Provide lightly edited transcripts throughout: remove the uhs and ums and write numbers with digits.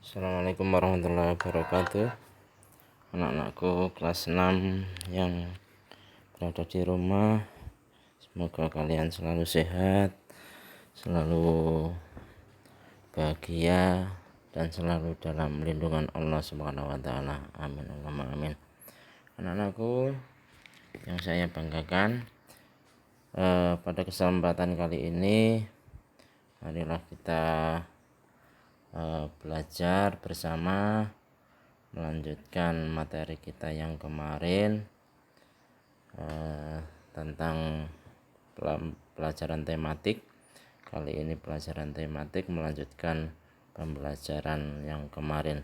Assalamualaikum warahmatullahi wabarakatuh. Anak-anakku kelas 6 yang berada di rumah, semoga kalian selalu sehat, selalu bahagia, dan selalu dalam lindungan Allah Subhanahu wa taala. Amin Allahumma amin. Anak-anakku yang saya banggakan, pada kesempatan kali ini marilah kita belajar bersama, melanjutkan materi kita yang kemarin tentang pelajaran tematik. Kali ini pelajaran tematik melanjutkan pembelajaran yang kemarin.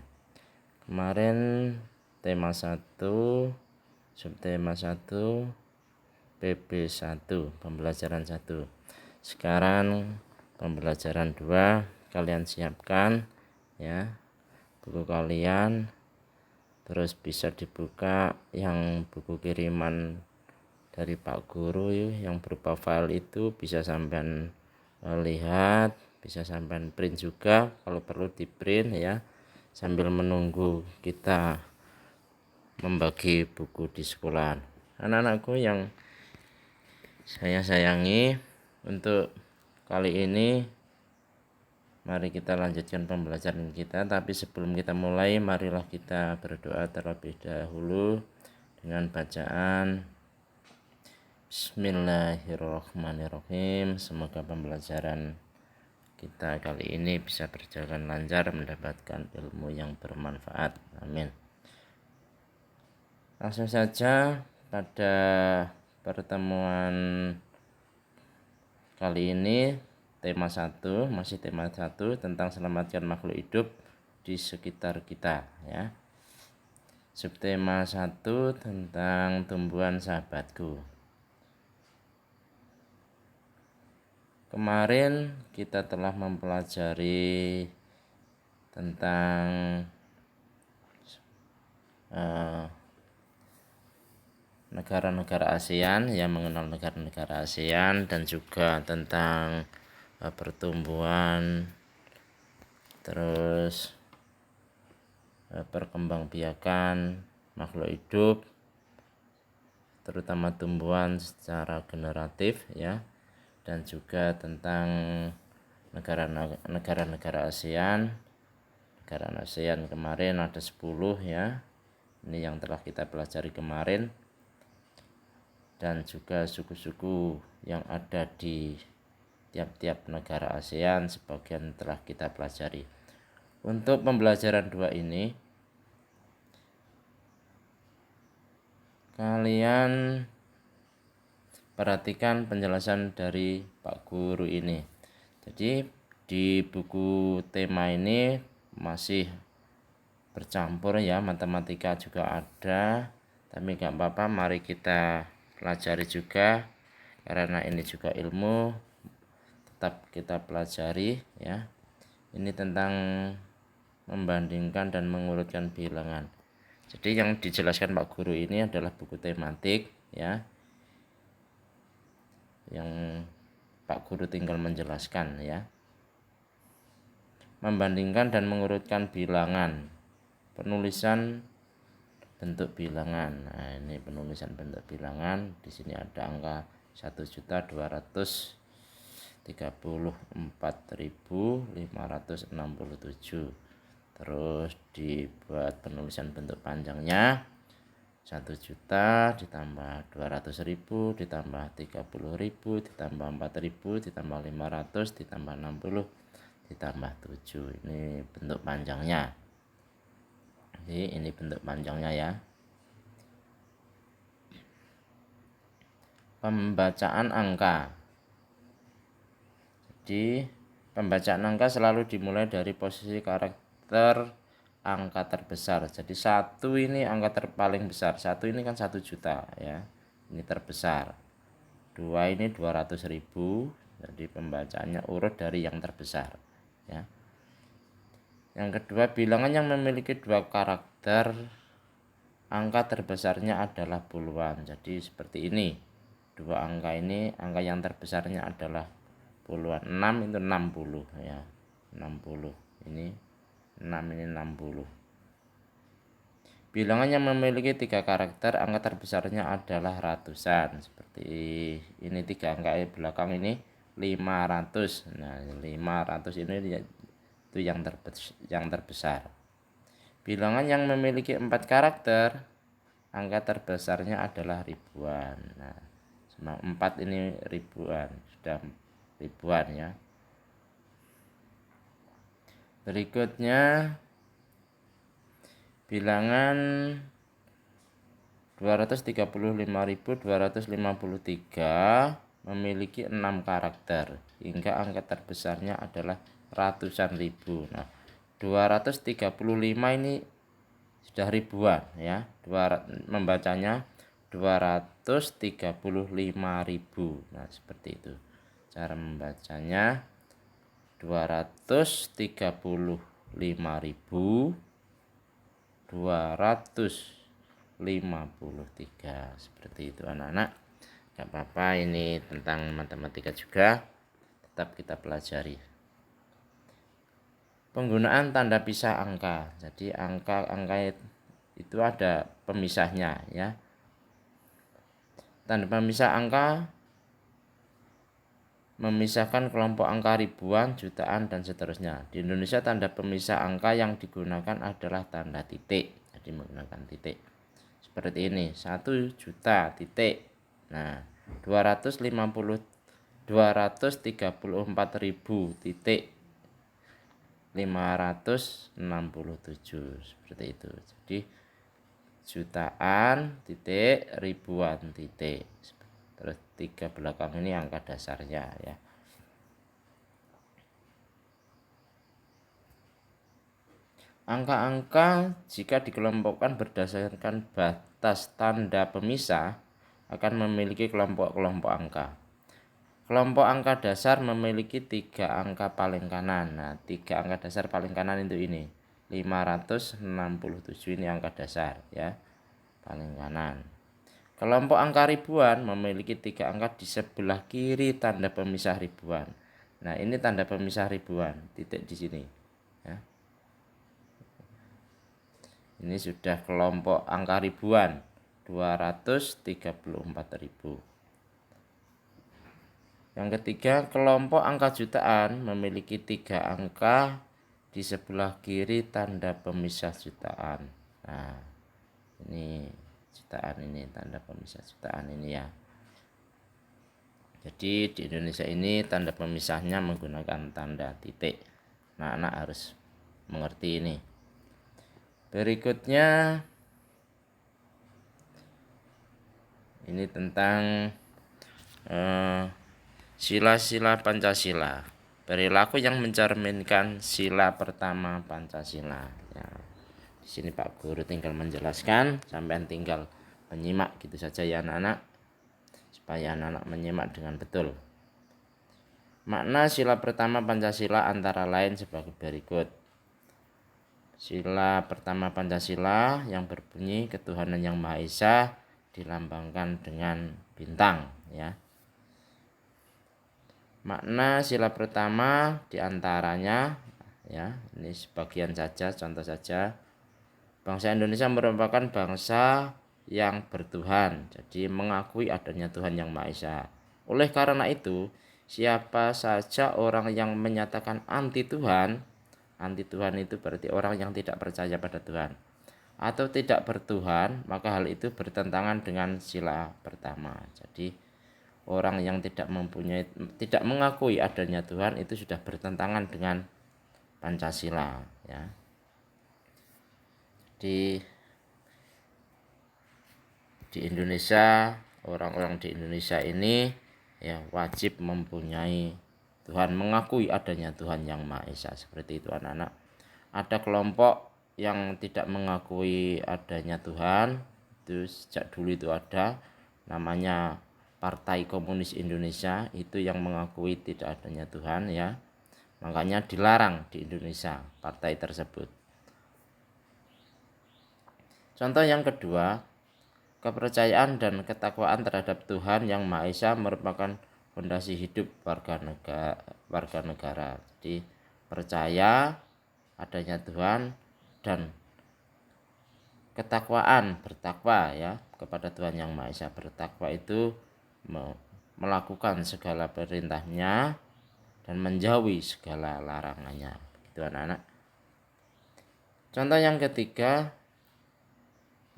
Kemarin tema 1, subtema 1, PB1, pembelajaran 1. Sekarang pembelajaran 2, kalian siapkan ya buku kalian, terus bisa dibuka yang buku kiriman dari Pak Guru yang berupa file itu, bisa sampean lihat, bisa sampean print juga kalau perlu di print ya, sambil menunggu kita membagi buku di sekolah. Anak-anakku yang saya sayangi, untuk kali ini mari kita lanjutkan pembelajaran kita. Tapi sebelum kita mulai, marilah kita berdoa terlebih dahulu dengan bacaan Bismillahirrahmanirrahim. Semoga pembelajaran kita kali ini bisa berjalan lancar, mendapatkan ilmu yang bermanfaat. Amin. Langsung saja, pada pertemuan kali ini tema 1, masih tema 1 tentang selamatkan makhluk hidup di sekitar kita ya. Subtema 1 tentang tumbuhan sahabatku. Kemarin kita telah mempelajari tentang negara-negara ASEAN, ya, mengenal negara-negara ASEAN, dan juga tentang pertumbuhan, terus perkembangbiakan makhluk hidup, terutama tumbuhan secara generatif ya, dan juga tentang negara-negara ASEAN. Negara ASEAN kemarin ada 10 ya, ini yang telah kita pelajari kemarin, dan juga suku-suku yang ada di tiap-tiap negara ASEAN sebagian telah kita pelajari. Untuk pembelajaran 2 ini, kalian perhatikan penjelasan dari Pak Guru ini. Jadi di buku tema ini masih bercampur ya, matematika juga ada, tapi gak apa-apa, mari kita pelajari juga, karena ini juga ilmu, tetap kita pelajari ya. Ini tentang membandingkan dan mengurutkan bilangan. Jadi yang dijelaskan Pak Guru ini adalah buku tematik ya, yang Pak Guru tinggal menjelaskan ya. Membandingkan dan mengurutkan bilangan, penulisan bentuk bilangan. Nah, ini penulisan bentuk bilangan. Di sini ada angka 1.234.567. Terus dibuat penulisan bentuk panjangnya 1 juta ditambah 200.000 ditambah 30.000 ditambah 4.000 ditambah 500 ditambah 60 ditambah 7. Ini bentuk panjangnya. Jadi ini bentuk panjangnya ya. Pembacaan angka. Jadi pembacaan angka selalu dimulai dari posisi karakter angka terbesar. Jadi 1 ini angka paling besar. 1 ini kan 1 juta ya. Ini terbesar. 2 ini 200.000. Jadi pembacaannya urut dari yang terbesar ya. Yang kedua, bilangan yang memiliki 2 karakter angka terbesarnya adalah puluhan. Jadi seperti ini. 2 angka ini, angka yang terbesarnya adalah puluhan. 6 itu 60 ya. 60 ini 6 ini 60. Bilangan yang memiliki 3 karakter, angka terbesarnya adalah ratusan. Seperti ini 3 angka belakang ini 500. Nah, 500 ini itu yang terbesar. Bilangan yang memiliki 4 karakter, angka terbesarnya adalah ribuan. Nah, 4 ini ribuan, sudah ribuan ya. Berikutnya bilangan 235.253 memiliki 6 karakter hingga angka terbesarnya adalah ratusan ribu. Nah, 235 ini sudah ribuan ya. Membacanya 235.000. Nah, seperti itu cara membacanya. 235.253 seperti itu anak-anak. Gak apa-apa, ini tentang matematika juga, tetap kita pelajari. Penggunaan tanda pisah angka. Jadi angka itu ada pemisahnya ya. Tanda pemisah angka memisahkan kelompok angka ribuan, jutaan, dan seterusnya. Di Indonesia tanda pemisah angka yang digunakan adalah tanda titik. Jadi menggunakan titik. Seperti ini, 1 juta titik. Nah, 234.000 titik 567 seperti itu. Jadi jutaan titik, ribuan titik. Terus 3 belakang ini angka dasarnya ya. Angka-angka jika dikelompokkan berdasarkan batas tanda pemisah akan memiliki kelompok-kelompok angka. Kelompok angka dasar memiliki 3 angka paling kanan. Nah, 3 angka dasar paling kanan itu ini. 567 ini angka dasar ya. Paling kanan. Kelompok angka ribuan memiliki 3 angka di sebelah kiri tanda pemisah ribuan. Nah, ini tanda pemisah ribuan, titik di sini. Ya. Ini sudah kelompok angka ribuan, 234.000. Yang ketiga, kelompok angka jutaan memiliki 3 angka di sebelah kiri tanda pemisah jutaan. Nah, ini jutaan, ini tanda pemisah jutaan ini ya. Jadi di Indonesia ini tanda pemisahnya menggunakan tanda titik. Nah, anak harus mengerti ini. Berikutnya ini tentang sila-sila Pancasila. Perilaku yang mencerminkan sila pertama Pancasila. Ya, di sini Pak Guru tinggal menjelaskan, sampean tinggal menyimak gitu saja ya anak-anak, supaya anak-anak menyimak dengan betul. Makna sila pertama Pancasila antara lain sebagai berikut. Sila pertama Pancasila yang berbunyi ketuhanan yang Maha Esa dilambangkan dengan bintang ya. Makna sila pertama diantaranya ya, ini sebagian saja, contoh saja. Bangsa Indonesia merupakan bangsa yang bertuhan, jadi mengakui adanya Tuhan yang Maha Esa. Oleh karena itu, siapa saja orang yang menyatakan anti Tuhan itu berarti orang yang tidak percaya pada Tuhan atau tidak bertuhan, maka hal itu bertentangan dengan sila pertama. Jadi orang yang tidak mengakui adanya Tuhan itu sudah bertentangan dengan Pancasila ya. Di Indonesia, orang-orang di Indonesia ini ya wajib mempunyai Tuhan, mengakui adanya Tuhan yang Maha Esa. Seperti itu anak-anak. Ada kelompok yang tidak mengakui adanya Tuhan, itu sejak dulu itu ada, namanya Partai Komunis Indonesia, itu yang mengakui tidak adanya Tuhan ya. Makanya dilarang di Indonesia partai tersebut. Contoh yang kedua, kepercayaan dan ketakwaan terhadap Tuhan yang Maha Esa merupakan fondasi hidup warga negara. Jadi percaya adanya Tuhan, dan ketakwaan, bertakwa ya kepada Tuhan Yang Maha Esa. Bertakwa itu melakukan segala perintahnya dan menjauhi segala larangannya. Begitu anak-anak. Contoh yang ketiga,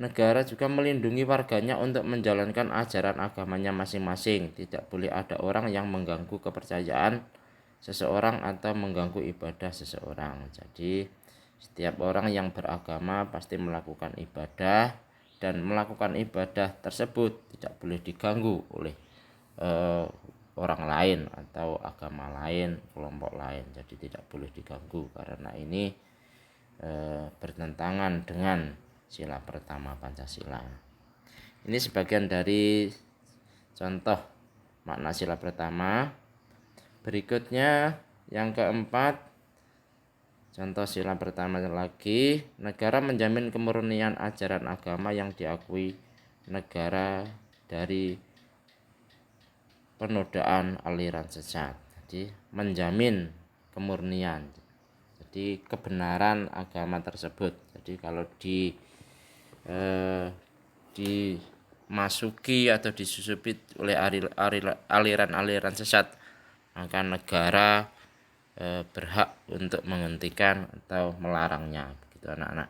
negara juga melindungi warganya untuk menjalankan ajaran agamanya masing-masing. Tidak boleh ada orang yang mengganggu kepercayaan seseorang atau mengganggu ibadah seseorang. Jadi setiap orang yang beragama pasti melakukan ibadah, dan melakukan ibadah tersebut tidak boleh diganggu oleh orang lain atau agama lain, kelompok lain. Jadi tidak boleh diganggu karena ini bertentangan dengan sila pertama Pancasila. Ini sebagian dari contoh makna sila pertama. Berikutnya yang keempat, contoh sila pertama lagi, negara menjamin kemurnian ajaran agama yang diakui negara dari penodaan aliran sesat. Jadi menjamin kemurnian, jadi kebenaran agama tersebut. Jadi kalau dimasuki atau disusupi oleh aliran-aliran sesat, maka negara berhak untuk menghentikan atau melarangnya. Begitu anak-anak.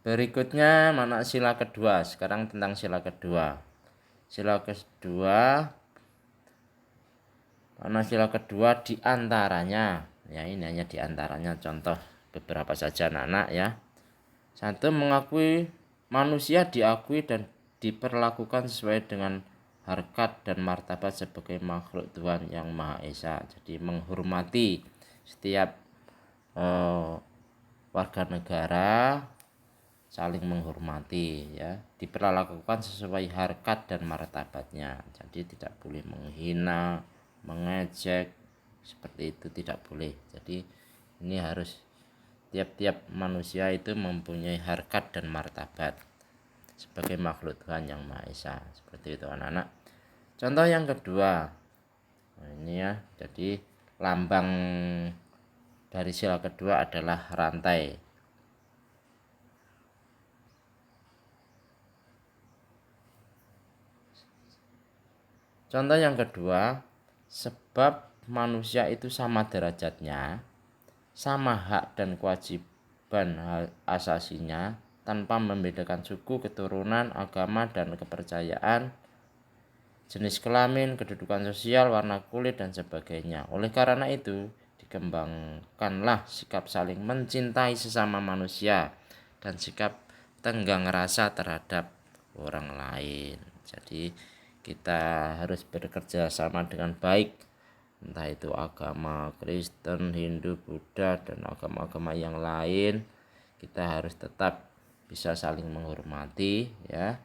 Berikutnya makna sila kedua. Sekarang tentang sila kedua. Sila kedua, makna sila kedua diantaranya, ya ini hanya diantaranya contoh beberapa saja anak-anak ya. Satu, mengakui manusia diakui dan diperlakukan sesuai dengan harkat dan martabat sebagai makhluk Tuhan Yang Maha Esa. Jadi menghormati setiap warga negara, saling menghormati ya, diperlakukan sesuai harkat dan martabatnya. Jadi tidak boleh menghina, mengejek, seperti itu tidak boleh. Jadi ini harus tiap-tiap manusia itu mempunyai harkat dan martabat sebagai makhluk Tuhan Yang Maha Esa. Seperti itu anak-anak. Contoh yang kedua, ini ya, jadi lambang dari sila kedua adalah rantai. Contoh yang kedua, sebab manusia itu sama derajatnya, sama hak dan kewajiban asasinya, tanpa membedakan suku, keturunan, agama, dan kepercayaan, jenis kelamin, kedudukan sosial, warna kulit, dan sebagainya. Oleh karena itu, dikembangkanlah sikap saling mencintai sesama manusia dan sikap tenggang rasa terhadap orang lain. Jadi kita harus bekerja sama dengan baik, entah itu agama Kristen, Hindu, Buddha, dan agama-agama yang lain. Kita harus tetap bisa saling menghormati ya,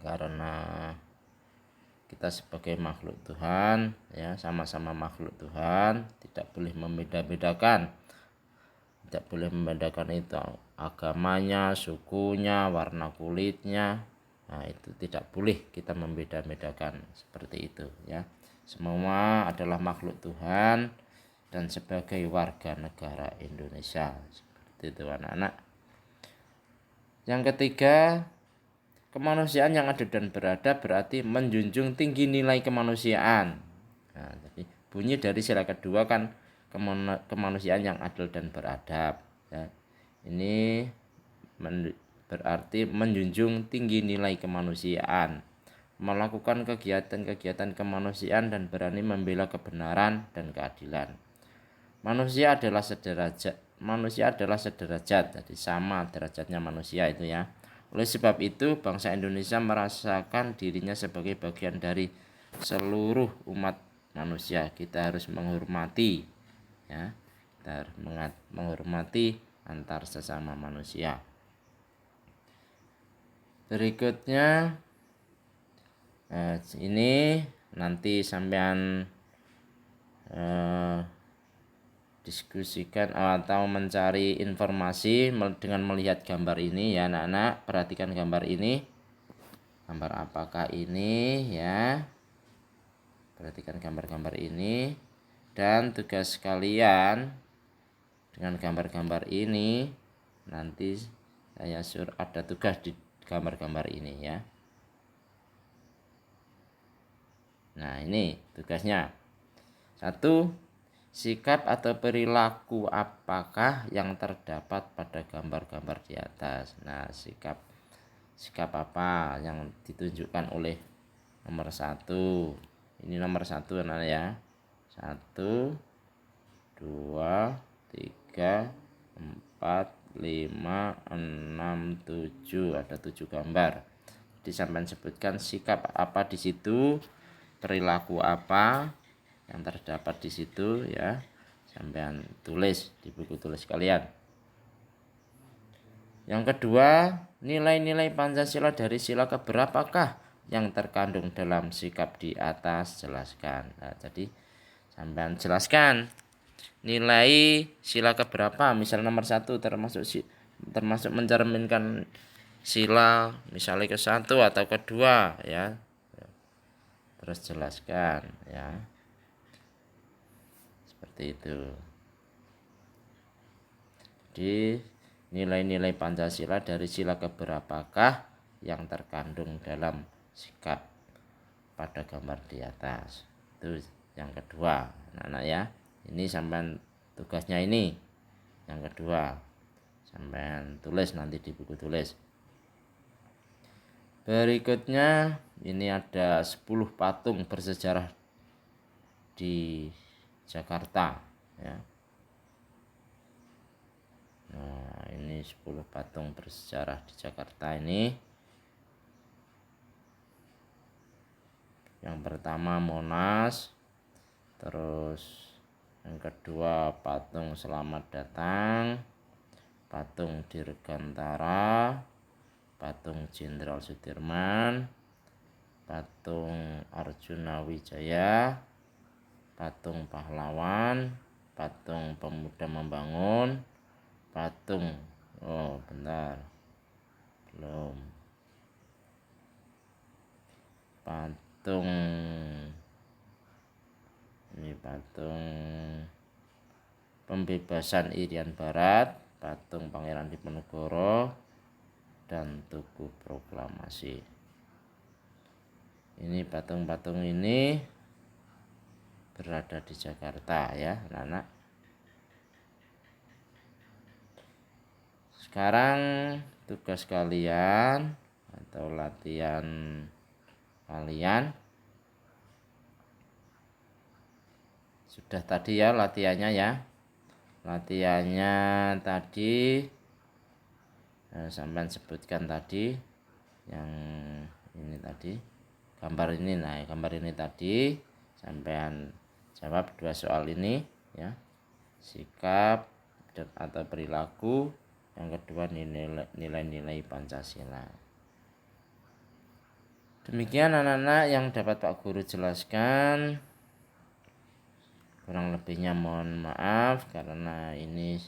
karena kita sebagai makhluk Tuhan ya, sama-sama makhluk Tuhan, tidak boleh membeda-bedakan. Tidak boleh membedakan itu agamanya, sukunya, warna kulitnya. Nah, itu tidak boleh kita membeda-bedakan seperti itu ya. Semua adalah makhluk Tuhan dan sebagai warga negara Indonesia. Seperti itu anak-anak. Yang ketiga, kemanusiaan yang adil dan beradab berarti menjunjung tinggi nilai kemanusiaan. Nah, jadi bunyi dari sila kedua kan kemanusiaan yang adil dan beradab ya. Ini berarti menjunjung tinggi nilai kemanusiaan, melakukan kegiatan-kegiatan kemanusiaan dan berani membela kebenaran dan keadilan. Manusia adalah sederajat, jadi sama derajatnya manusia itu ya. Oleh sebab itu, bangsa Indonesia merasakan dirinya sebagai bagian dari seluruh umat manusia. Kita harus menghormati ya. Kita harus menghormati antar sesama manusia. Berikutnya ini nanti sampean diskusikan atau mencari informasi dengan melihat gambar ini ya anak-anak. Perhatikan gambar ini. Gambar apakah ini ya? Perhatikan gambar-gambar ini. Dan tugas kalian dengan gambar-gambar ini, nanti saya suruh ada tugas di gambar-gambar ini ya. Nah, ini tugasnya. 1. Sikap atau perilaku apakah yang terdapat pada gambar-gambar di atas. Nah, sikap apa yang ditunjukkan oleh nomor 1. Ini nomor 1 ya. 1, 2, 3, 4, 5, 6, 7. Ada 7 gambar. Jadi sampai sebutkan sikap apa di situ, perilaku apa yang terdapat di situ ya. Sampai tulis di buku tulis kalian. Yang kedua, nilai-nilai Pancasila dari sila keberapakah yang terkandung dalam sikap di atas, jelaskan. Nah, jadi sampean jelaskan nilai sila keberapa, misal nomor 1 termasuk mencerminkan sila misalnya ke-1 atau kedua ya. Terus jelaskan ya. Seperti itu. Jadi nilai-nilai Pancasila dari sila keberapakah yang terkandung dalam sikap pada gambar di atas. Itu yang kedua, anak-anak ya. Ini sampean tugasnya ini. Yang kedua, sampean tulis nanti di buku tulis. Berikutnya ini ada 10 patung bersejarah di Jakarta ya. Nah, ini 10 patung bersejarah di Jakarta ini. Yang pertama Monas, terus yang kedua patung Selamat Datang, patung Dirgantara, patung Jenderal Sudirman, patung Arjuna Wijaya, patung pahlawan, patung Pemuda Membangun, patung patung Pembebasan Irian Barat, patung Pangeran Diponegoro, dan Tugu Proklamasi. Ini patung-patung ini berada di Jakarta ya, anak-anak. Sekarang tugas kalian atau latihan kalian sudah tadi ya latihannya ya. Latihannya tadi sampai sebutkan tadi yang ini tadi gambar ini. Nah, gambar ini tadi sampean jawab 2 soal ini ya. Sikap atau perilaku, yang kedua nilai-nilai Pancasila. Demikian anak-anak yang dapat Pak Guru jelaskan. Kurang lebihnya mohon maaf karena ini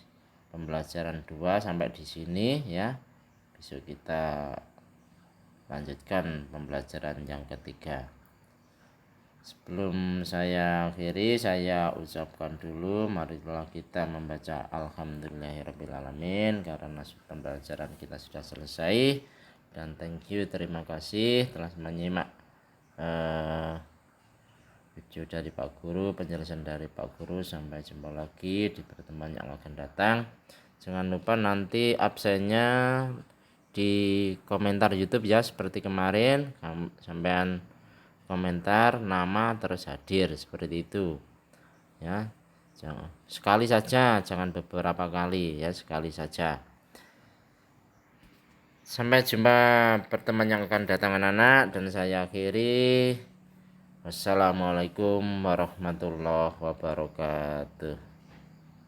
pembelajaran 2 sampai di sini ya. Besok kita lanjutkan pembelajaran yang ketiga. Sebelum saya akhiri, saya ucapkan dulu marilah kita membaca alhamdulillahirrabbilalamin karena pembelajaran kita sudah selesai. Dan thank you, terima kasih telah menyimak video dari Pak Guru, penjelasan dari Pak Guru. Sampai jumpa lagi di pertemuan yang akan datang. Jangan lupa nanti absennya di komentar YouTube ya, seperti kemarin sampean komentar nama terus hadir seperti itu ya. Jangan sekali saja, jangan beberapa kali ya, sekali saja. Sampai jumpa pertemuan yang akan datang anak-anak, dan saya akhiri. Wassalamualaikum warahmatullahi wabarakatuh.